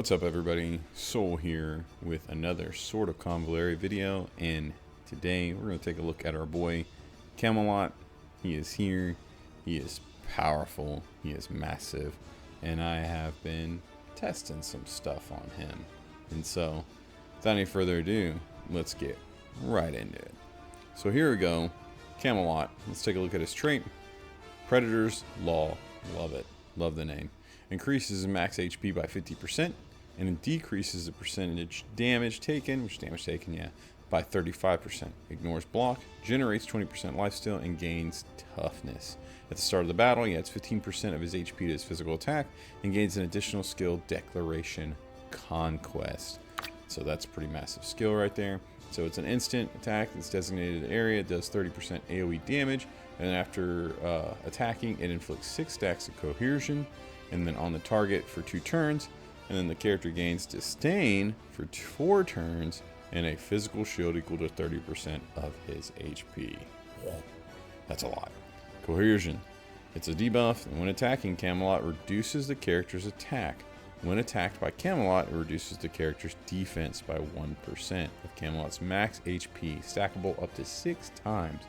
What's up everybody, Soul here with another sort of Convallaria video, and today we're going to take a look at our boy Camelot. He is here, he is powerful, he is massive, and I have been testing some stuff on him. And so, without any further ado, let's get right into it. So here we go, Camelot. Let's take a look at his trait. Predator's Law, love it, love the name. Increases max HP by 50%. And it decreases the percentage damage taken, by 35%. Ignores block, generates 20% lifesteal, and gains toughness. At the start of the battle, he adds 15% of his HP to his physical attack, and gains an additional skill, Declaration Conquest. So that's a pretty massive skill right there. So it's an instant attack that's designated area, it does 30% AoE damage, and after attacking, it inflicts 6 stacks of cohesion, and then on the target for 2 turns. And then the character gains disdain for 4 turns and a physical shield equal to 30% of his HP. That's a lot. Cohesion. It's a debuff, and when attacking, Camelot reduces the character's attack. When attacked by Camelot, it reduces the character's defense by 1% of Camelot's max HP, stackable up to 6 times.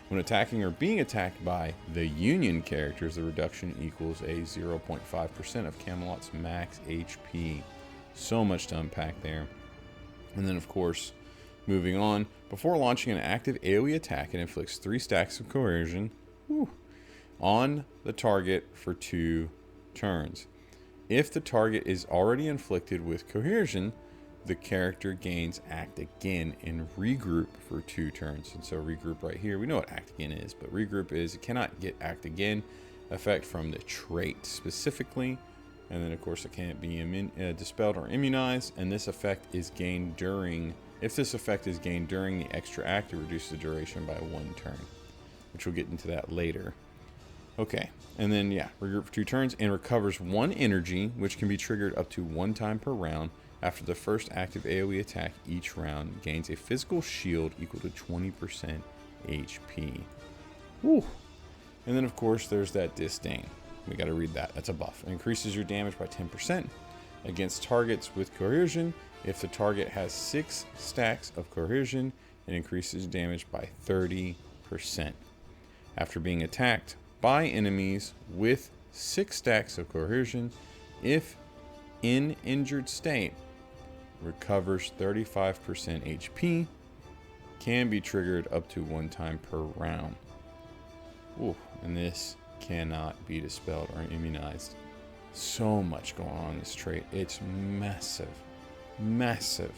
When attacking or being attacked by the Union characters, the reduction equals a 0.5% of Camelot's max HP. So much to unpack there. And then, of course, moving on, before launching an active AoE attack, it inflicts 3 stacks of coercion on the target for 2 turns. If the target is already inflicted with coercion, the character gains Act Again and Regroup for 2 turns. And so regroup right here, we know what Act Again is, but regroup is it cannot get Act Again effect from the trait specifically. And then of course it can't be dispelled or immunized, and this effect is gained during, if this effect is gained during the extra act, it reduces the duration by 1 turn, which we'll get into that later. Okay, and then regroup for 2 turns and recovers 1 energy, which can be triggered up to 1 time per round. After the first active AoE attack each round, gains a physical shield equal to 20% HP. Woo! And then of course there's that disdain. We gotta read that. That's a buff. It increases your damage by 10% against targets with coercion. If the target has 6 stacks of coercion, it increases damage by 30%. After being attacked by enemies with 6 stacks of coercion, if in injured state, recovers 35% HP, can be triggered up to 1 time per round. Ooh, and this cannot be dispelled or immunized. So much going on in this trait. It's massive. Massive.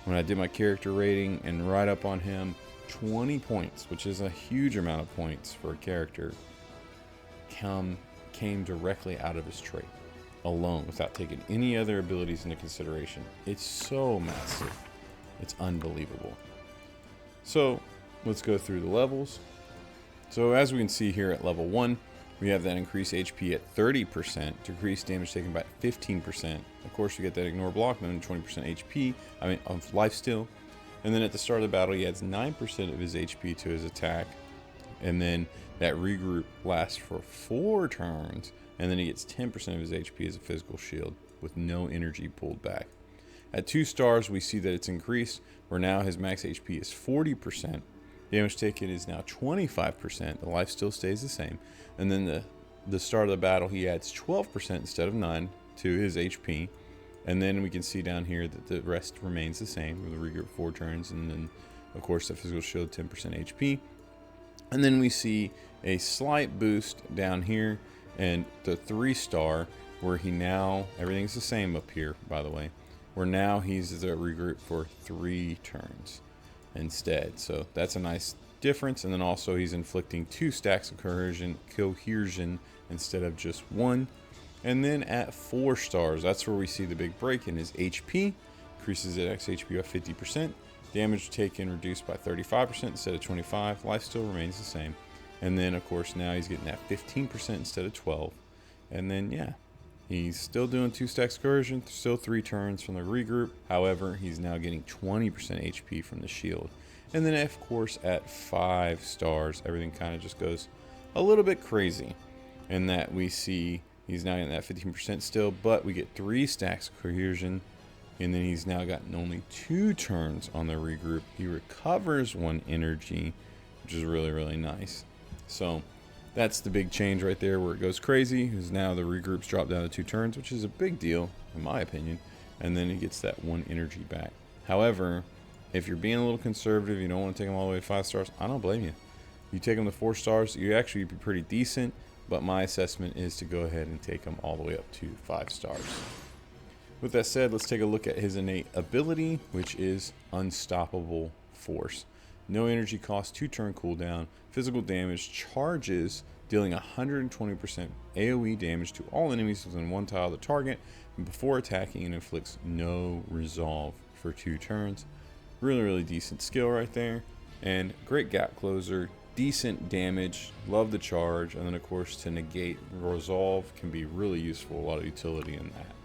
When I did my character rating and right up on him, 20 points, which is a huge amount of points for a character, came directly out of his trait alone, without taking any other abilities into consideration. It's so massive. It's unbelievable. So let's go through the levels. So as we can see here at level 1, we have that increased HP at 30%, decreased damage taken by 15%. Of course, we get that ignore block, then 20% HP, of lifesteal. And then at the start of the battle, he adds 9% of his HP to his attack. And then that regroup lasts for 4 turns. And then he gets 10% of his HP as a physical shield with no energy pulled back. At 2 stars, we see that it's increased, where now his max HP is 40%. Damage taken is now 25%. The life still stays the same. And then the start of the battle, he adds 12% instead of 9 to his HP. And then we can see down here that the rest remains the same, with the regroup 4 turns, and then of course the physical shield 10% HP. And then we see a slight boost down here, and the 3-star, where he now, everything's the same up here, by the way, where now he's the regroup for 3 turns instead. So that's a nice difference. And then also he's inflicting 2 stacks of cohesion instead of just 1. And then at 4 stars, that's where we see the big break in his HP. Increases his HP by 50%. Damage taken reduced by 35% instead of 25%. Life still remains the same. And then, of course, now he's getting that 15% instead of 12. And then, he's still doing 2 stacks coercion, still 3 turns from the regroup. However, he's now getting 20% HP from the shield. And then, of course, at 5 stars, everything kind of just goes a little bit crazy in that we see He's now getting that 15% still, but we get 3 stacks of cohesion. And then he's now gotten only 2 turns on the regroup. He recovers 1 energy, which is really, really nice. So that's the big change right there where it goes crazy, is now the regroups drop down to 2 turns, which is a big deal, in my opinion. And then he gets that 1 energy back. However, if you're being a little conservative, you don't want to take him all the way to 5 stars, I don't blame you. You take him to 4 stars, you actually be pretty decent, but my assessment is to go ahead and take him all the way up to 5 stars. With that said, let's take a look at his innate ability, which is Unstoppable Force. No energy cost, 2 turn cooldown, physical damage, charges, dealing 120% AoE damage to all enemies within 1 tile of the target, and before attacking, it inflicts no resolve for 2 turns. Really, really decent skill right there, and great gap closer, decent damage, love the charge, and then of course to negate resolve can be really useful, a lot of utility in that.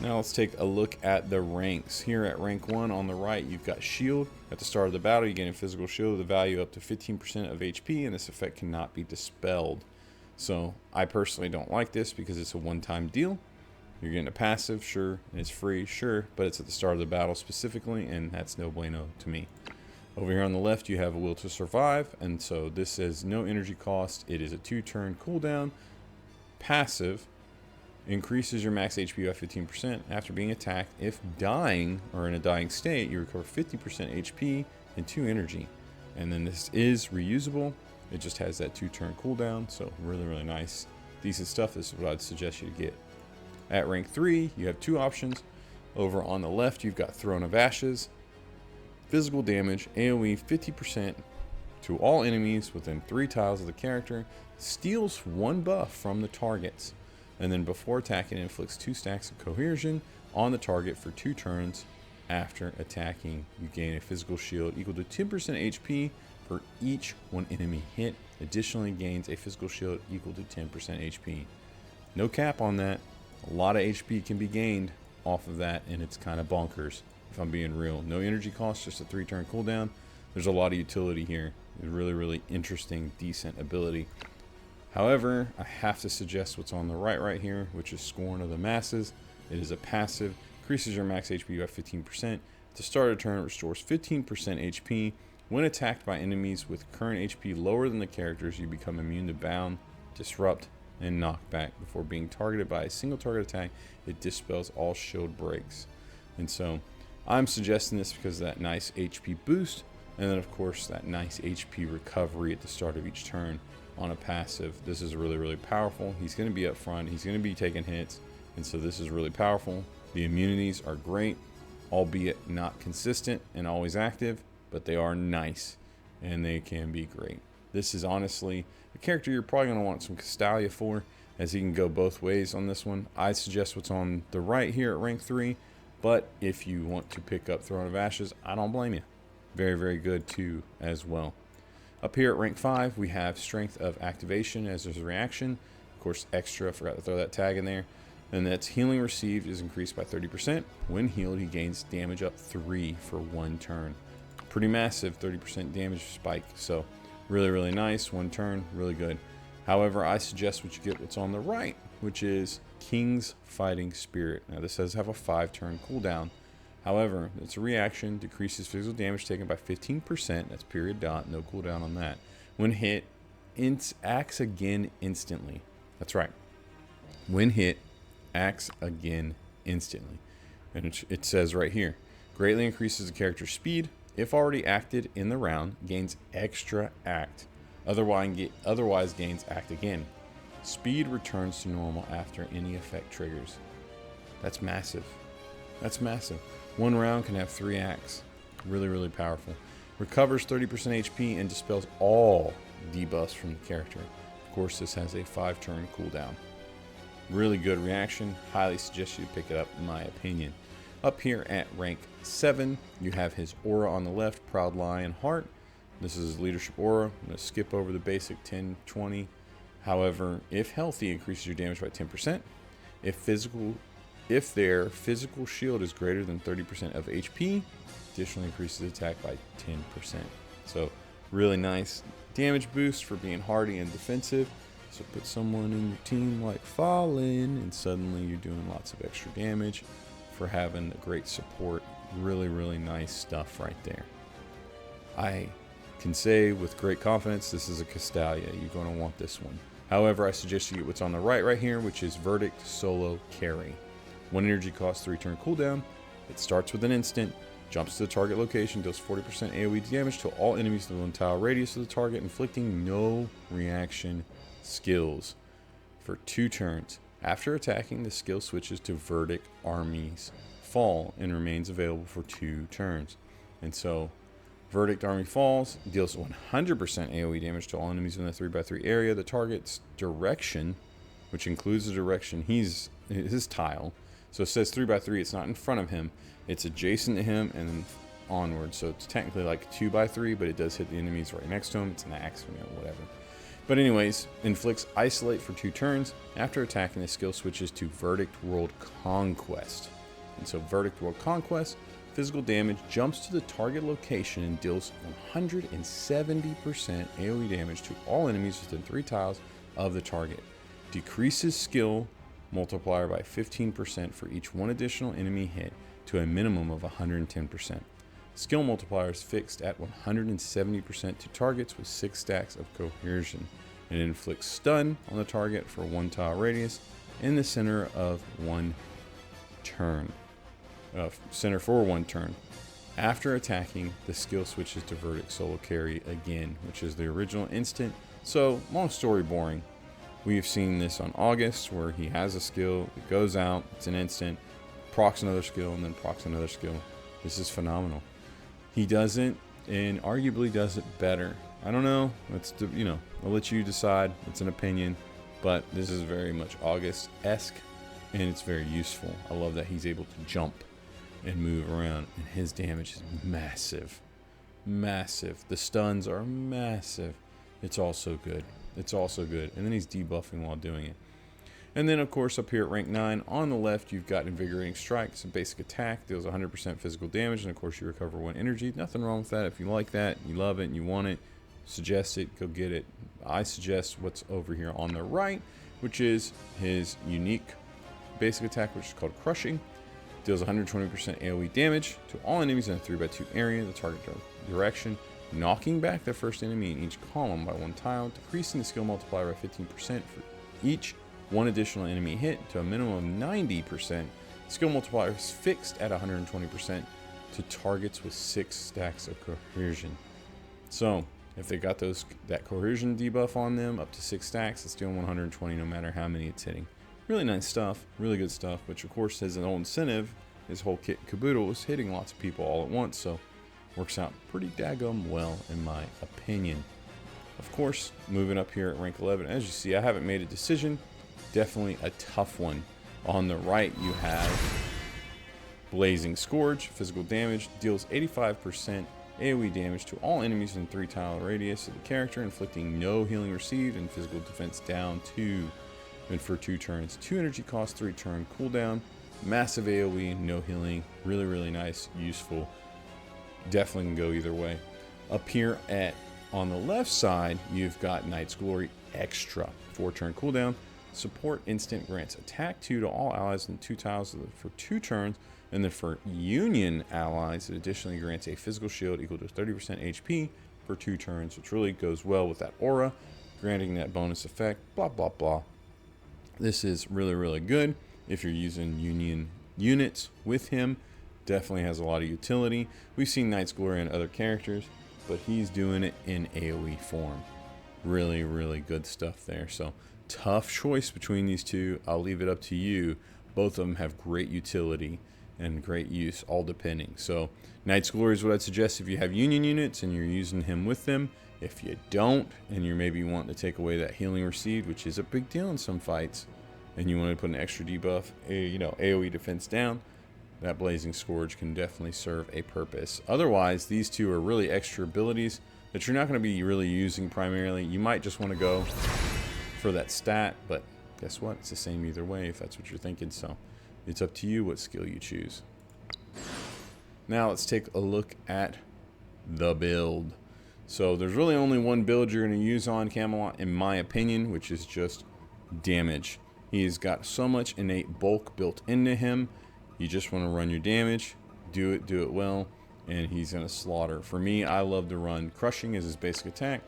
Now let's take a look at the ranks. Here at rank 1 on the right, you've got shield. At the start of the battle, you gain a physical shield with a value up to 15% of HP, and this effect cannot be dispelled. So I personally don't like this because it's a one-time deal. You're getting a passive, sure, and it's free, sure, but it's at the start of the battle specifically, and that's no bueno to me. Over here on the left, you have a will to survive, and so this says no energy cost. It is a 2-turn cooldown. Passive increases your max HP by 15% after being attacked. If dying or in a dying state, you recover 50% HP and 2 energy. And then this is reusable. It just has that 2-turn cooldown, so really, really nice. Decent stuff. This is what I'd suggest you to get. At rank 3, you have 2 options. Over on the left, you've got Throne of Ashes. Physical damage, AoE 50% to all enemies within 3 tiles of the character. Steals 1 buff from the targets. And then before attacking, it inflicts 2 stacks of cohesion on the target for 2 turns. After attacking, you gain a physical shield equal to 10% HP for each 1 enemy hit. Additionally, gains a physical shield equal to 10% HP. No cap on that. A lot of HP can be gained off of that, and it's kind of bonkers, if I'm being real. No energy cost, just a 3-turn cooldown. There's a lot of utility here. It's really, really interesting, decent ability. However, I have to suggest what's on the right here, which is Scorn of the Masses. It is a passive, increases your max HP by 15%. To start a turn, it restores 15% HP. When attacked by enemies with current HP lower than the characters, you become immune to bound, disrupt, and knockback. Before being targeted by a single target attack, it dispels all shield breaks. And so I'm suggesting this because of that nice HP boost, and then of course that nice HP recovery at the start of each turn. On a passive, this is really, really powerful. He's going to be up front, he's going to be taking hits, and so this is really powerful. The immunities are great, albeit not consistent and always active, but they are nice and they can be great. This is honestly a character you're probably going to want some Castalia for, as he can go both ways on this one. I suggest what's on the right here at rank 3, but if you want to pick up Throne of Ashes, I don't blame you. Very, very good too as well. Up here at rank 5, we have Strength of Activation as his reaction. Of course, extra, I forgot to throw that tag in there. And that's healing received is increased by 30%. When healed, he gains damage up 3 for 1 turn. Pretty massive, 30% damage spike. So really, really nice. 1 turn, really good. However, I suggest what you get what's on the right, which is King's Fighting Spirit. Now, this does have a 5-turn cooldown. However, it's a reaction, decreases physical damage taken by 15%. That's period dot, no cooldown on that. When hit, acts again instantly. That's right. When hit, acts again instantly. And it says right here, greatly increases the character's speed. If already acted in the round, gains extra act. Otherwise gains act again. Speed returns to normal after any effect triggers. That's massive. That's massive. 1 round can have 3 acts. Really, really powerful. Recovers 30% HP and dispels all debuffs from the character. Of course, this has a 5-turn cooldown. Really good reaction. Highly suggest you pick it up, in my opinion. Up here at rank 7, you have his aura on the left, Proud Lion Heart. This is his leadership aura. I'm going to skip over the basic 10-20. However, if healthy, increases your damage by 10%. If their physical shield is greater than 30% of HP, additionally increases attack by 10%. So really nice damage boost for being hardy and defensive. So put someone in your team like Fallen, and suddenly you're doing lots of extra damage for having the great support. Really, really nice stuff right there. I can say with great confidence this is a Castalia. You're going to want this one. However, I suggest you get what's on the right here, which is Verdict Solo Carry. 1 energy cost, 3 turn cooldown. It starts with an instant, jumps to the target location, deals 40% AoE damage to all enemies within 1 tile radius of the target, inflicting no reaction skills for 2 turns. After attacking, the skill switches to Verdict Army's Fall and remains available for 2 turns. And so Verdict Army Falls deals 100% AoE damage to all enemies in the 3x3 area. The target's direction, which includes the direction his tile. So it says 3x3, it's not in front of him. It's adjacent to him and then onward. So it's technically like 2x3, but it does hit the enemies right next to him. It's an axe, whatever. But anyways, inflicts Isolate for 2 turns. After attacking, the skill switches to Verdict World Conquest. And so Verdict World Conquest, physical damage, jumps to the target location and deals 170% AoE damage to all enemies within 3 tiles of the target. Decreases skill multiplier by 15% for each 1 additional enemy hit to a minimum of 110%. Skill multiplier is fixed at 170% to targets with 6 stacks of cohesion. It inflicts stun on the target for 1 tile radius in the center of 1 turn. Center for 1 turn. After attacking, the skill switches to Verdict Solo Carry again, which is the original instant. So, long story boring. We've seen this on August, where he has a skill, it goes out, it's an instant, procs another skill, and then procs another skill. This is phenomenal. He does it, and arguably does it better. I don't know. I'll let you decide. It's an opinion, but this is very much August-esque, and it's very useful. I love that he's able to jump and move around, and his damage is massive. Massive. The stuns are massive. It's also good. It's also good. And then he's debuffing while doing it. And then, of course, up here at rank 9, on the left, you've got Invigorating Strike. It's a basic attack. Deals 100% physical damage. And, of course, you recover 1 energy. Nothing wrong with that. If you like that, you love it, and you want it, suggest it, go get it. I suggest what's over here on the right, which is his unique basic attack, which is called Crushing. Deals 120% AoE damage to all enemies in a 3x2 area, the target direction, knocking back the first enemy in each column by 1 tile, decreasing the skill multiplier by 15% for each 1 additional enemy hit to a minimum of 90%. Skill multiplier is fixed at 120% to targets with 6 stacks of cohesion. So if they got that cohesion debuff on them up to 6 stacks, it's doing 120 no matter how many it's hitting. Really nice stuff, really good stuff, which of course has an old incentive. His whole kit caboodle is hitting lots of people all at once, so works out pretty daggum well in my opinion. Of course, moving up here at rank 11, as you see, I haven't made a decision. Definitely a tough one. On the right, you have Blazing Scourge, physical damage, deals 85% AoE damage to all enemies in 3 tile radius of the character, inflicting no healing received and physical defense down 2. And for 2 turns, 2 energy cost, 3 turn cooldown, massive AoE, no healing, really, really nice, useful. Definitely can go either way. Up here on the left side, you've got Knight's Glory Extra, 4 turn cooldown. Support instant grants attack 2 to all allies in 2 tiles for 2 turns, and then for Union allies, it additionally grants a physical shield equal to 30% HP for 2 turns, which really goes well with that aura, granting that bonus effect, blah, blah, blah. This is really, really good if you're using Union units with him. Definitely has a lot of utility. We've seen Knight's Glory on other characters, but he's doing it in AoE form. Really, really good stuff there. So tough choice between these two. I'll leave it up to you. Both of them have great utility and great use, all depending. So Knight's Glory is what I'd suggest if you have Union units and you're using him with them. If you don't, and you're maybe wanting to take away that healing received, which is a big deal in some fights, and you want to put an extra debuff, AoE defense down, that Blazing Scourge can definitely serve a purpose. Otherwise, these two are really extra abilities that you're not going to be really using primarily. You might just want to go for that stat, but guess what? It's the same either way if that's what you're thinking. So it's up to you what skill you choose. Now let's take a look at the build. So there's really only one build you're going to use on Camelot, in my opinion, which is just damage. He's got so much innate bulk built into him. You just want to run your damage, do it well, and he's going to slaughter. For me, I love to run Crushing as his basic attack,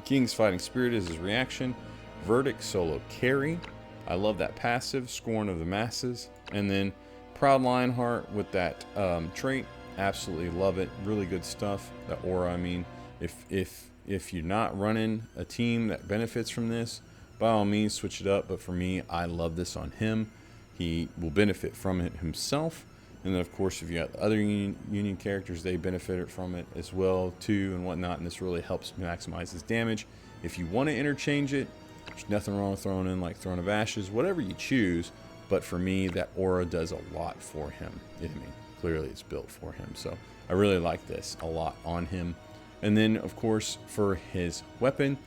King's Fighting Spirit as his reaction, Verdict solo carry. I love that passive, Scorn of the Masses, and then Proud Lionheart with that trait. Absolutely love it. Really good stuff. That aura, I mean, if you're not running a team that benefits from this, by all means switch it up. But for me, I love this on him. He will benefit from it himself. And then, of course, if you got other union characters, they benefit from it as well, too, and whatnot. And this really helps maximize his damage. If you want to interchange it, there's nothing wrong with throwing in like Throne of Ashes, whatever you choose. But for me, that aura does a lot for him. I mean, clearly it's built for him. So I really like this a lot on him. And then, of course, for his weapon,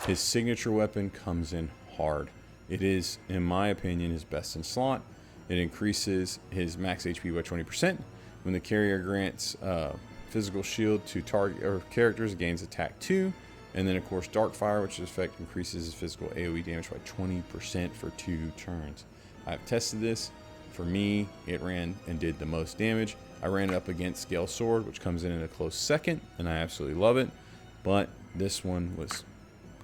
his signature weapon comes in hard. It is, in my opinion, his best in slot. It increases his max HP by 20%. When the carrier grants physical shield to target or characters, it gains attack 2. And then, of course, Darkfire, which effect increases his physical AoE damage by 20% for 2 turns. I've tested this. For me, it ran and did the most damage. I ran it up against Gale Sword, which comes in a close second, and I absolutely love it. But this one was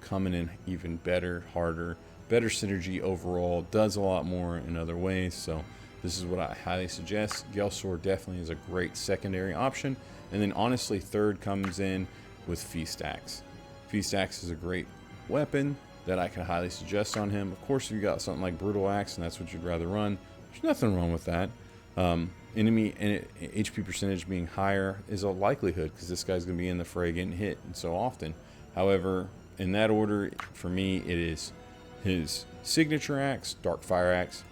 coming in even better, harder, better synergy overall, does a lot more in other ways. So this is what I highly suggest. Gale Sword definitely is a great secondary option. And then honestly, third comes in with Feast Axe. Feast Axe is a great weapon that I can highly suggest on him. Of course, if you got something like Brutal Axe and that's what you'd rather run, there's nothing wrong with that. Enemy and HP percentage being higher is a likelihood because this guy's going to be in the fray getting hit and so often. However, in that order, for me, it is his signature axe, Darkfire Axe,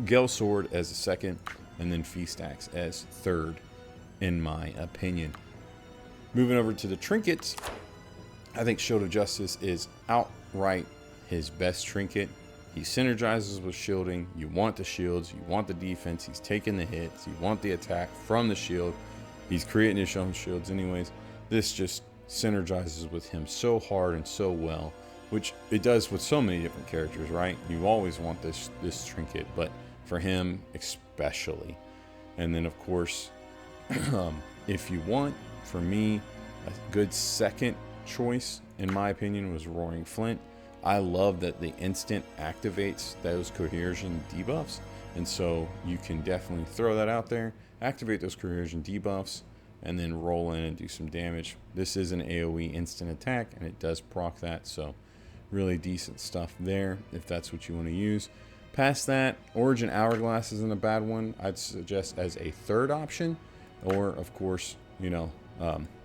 Gale Sword as a second, and then Feast Axe as third, in my opinion. Moving over to the trinkets, I think Shield of Justice is outright his best trinket. He synergizes with shielding. You want the shields, you want the defense, he's taking the hits, you want the attack from the shield. He's creating his own shields anyways. This just synergizes with him so hard and so well, which it does with so many different characters, right? You always want this trinket, but for him especially. And then, of course, if you want, for me, a good second choice, in my opinion, was Roaring Flint. I love that the instant activates those coercion debuffs, and so you can definitely throw that out there, activate those coercion debuffs, and then roll in and do some damage. This is an AoE instant attack, and it does proc that, so really decent stuff there if that's what you want to use. Past that, Origin Hourglass isn't a bad one. I'd suggest as a third option, or of course, you know,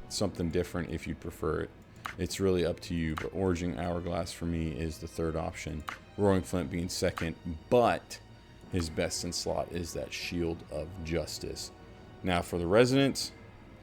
something different if you prefer it. It's really up to you, but Origin Hourglass for me is the third option. Roaring Flint being second, but his best in slot is that Shield of Justice. Now for the Resonance,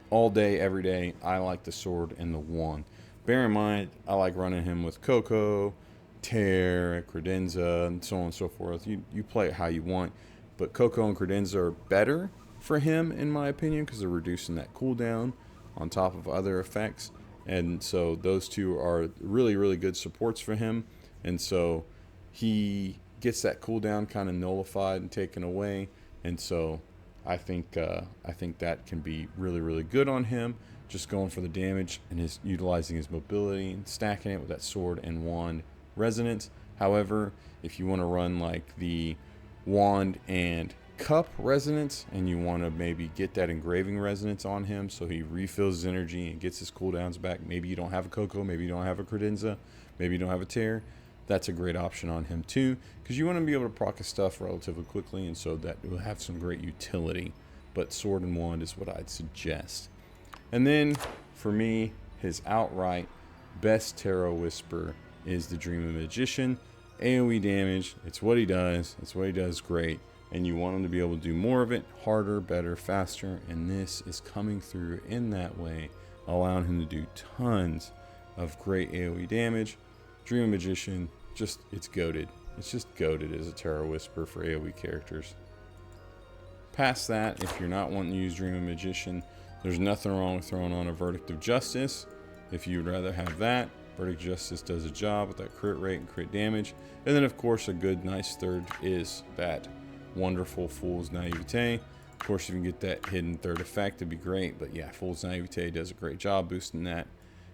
all day, every day, I like the sword and the wand. Bear in mind, I like running him with Coco, Tear, Credenza, and so on and so forth. You play it how you want, but Coco and Credenza are better for him, in my opinion, because they're reducing that cooldown on top of other effects. And so those two are really, really good supports for him. And so he gets that cooldown kind of nullified and taken away. And so I think that can be really, really good on him. Just going for the damage and his utilizing his mobility and stacking it with that sword and wand resonance. However, if you want to run like the wand and cup resonance and you want to maybe get that engraving resonance on him so he refills his energy and gets his cooldowns back, maybe you don't have a Coco, maybe you don't have a Credenza, maybe you don't have a Tear, that's a great option on him too, because you want to be able to proc his stuff relatively quickly, and so that will have some great utility. But sword and wand is what I'd suggest. And then for me, his outright best Tarot Whisper is the Dream of Magician. AoE damage, it's what he does, it's what he does great. And you want him to be able to do more of it, harder, better, faster, and this is coming through in that way, allowing him to do tons of great AoE damage. Dream Magician, it's goated. It's just goated as a Tarot Whisper for AoE characters. Past that, if you're not wanting to use Dream of Magician, there's nothing wrong with throwing on a Verdict of Justice. if you'd rather have that. Verdict Justice does a job with that crit rate and crit damage. And then, of course, a good, nice third is that wonderful Fool's Naivete. Of course, if you can get that hidden third effect, it'd be great. But yeah, Fool's Naivete does a great job boosting that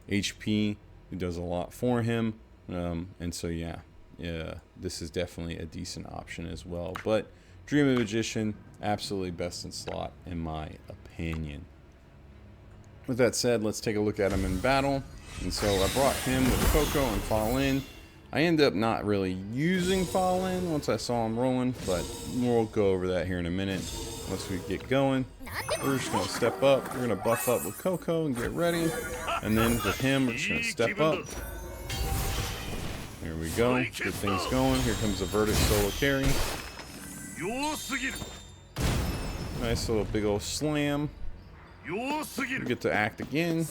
HP. It does a lot for him. And so, yeah, this is definitely a decent option as well. But Dream of the Magician, absolutely best in slot, in my opinion. With that said, let's take a look at him in battle. And so I brought him with Coco and Fall In. I ended up not really using Fall In once I saw him rolling, but we'll go over that here in a minute. Once we get going, we're just going to step up. We're going to buff up with Coco and get ready. And then with him, we're just going to step up. Here we go. Get things going. Here comes the Verdict solo carry. Nice little big old slam. We get to act again.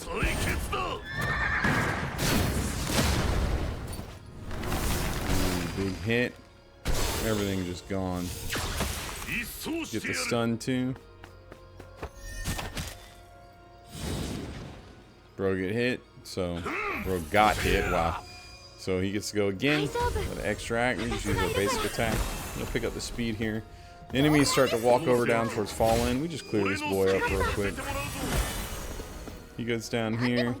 Big hit. Everything just gone. Get the stun too. Bro get hit. So bro got hit. Wow. So he gets to go again. With extra act. We just use our basic attack. We'll pick up the speed here. Enemies start to walk over down towards Fall In. We just clear this boy up real quick. He goes down here.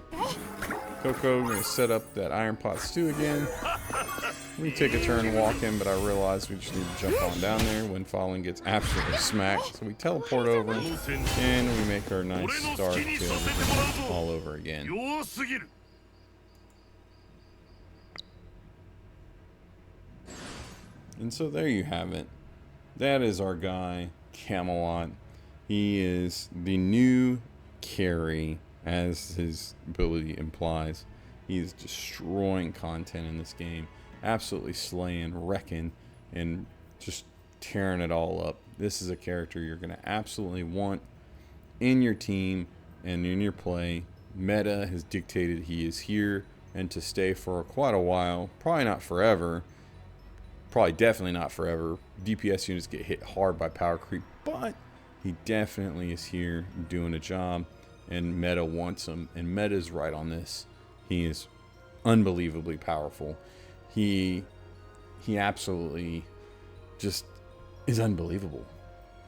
Coco, we're gonna set up that Iron Pot Stew again. We take a turn walking, but I realized we just need to jump on down there when Fall In gets absolutely smacked. So we teleport over and we make our nice start to everything all over again. And so there you have it. That is our guy, Camelot. He is the new carry, as his ability implies. He is destroying content in this game. Absolutely slaying, wrecking, and just tearing it all up. This is a character you're going to absolutely want in your team and in your play. Meta has dictated he is here and to stay for quite a while. Probably not forever. Probably definitely not forever. DPS units get hit hard by power creep, but he definitely is here doing a job, and Meta wants him, and Meta's right on this. He is unbelievably powerful. He absolutely just is unbelievable.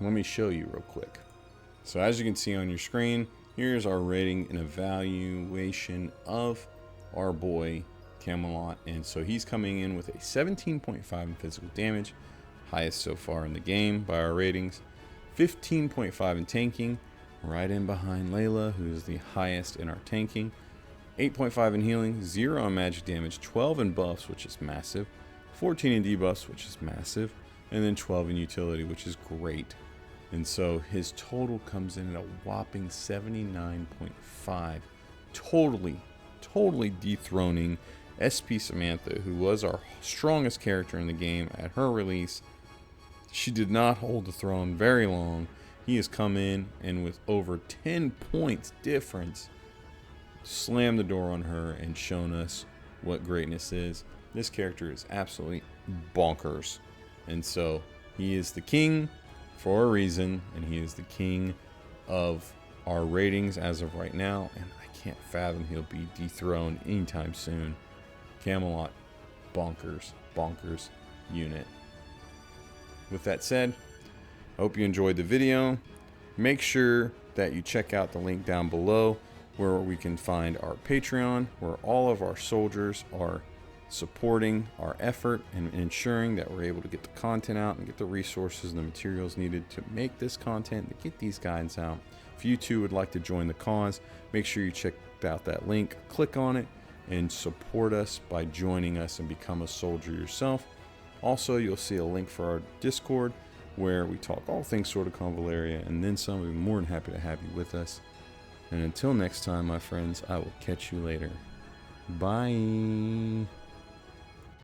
Let me show you real quick. So as you can see on your screen, here's our rating and evaluation of our boy Camelot. And so he's coming in with a 17.5 in physical damage, highest so far in the game by our ratings. 15.5 in tanking, right in behind Layla, who is the highest in our tanking. 8.5 in healing, 0 in magic damage, 12 in buffs, which is massive, 14 in debuffs, which is massive, and then 12 in utility, which is great. And so his total comes in at a whopping 79.5, totally dethroning SP Samantha, who was our strongest character in the game at her release. She did not hold the throne very long. He has come in and with over 10 points difference, slammed the door on her and shown us what greatness is. This character is absolutely bonkers. And so he is the king for a reason, and he is the king of our ratings as of right now, and I can't fathom he'll be dethroned anytime soon. Camelot, bonkers unit. With that said, I hope you enjoyed the video. Make sure that you check out the link down below where we can find our Patreon, where all of our soldiers are supporting our effort and ensuring that we're able to get the content out and get the resources and the materials needed to make this content, to get these guides out. If you too would like to join the cause, make sure you check out that link, click on it, and support us by joining us and become a soldier yourself. Also, you'll see a link for our Discord where we talk all things sort of Convallaria, and then some. We'll be more than happy to have you with us. And until next time, my friends, I will catch you later. Bye.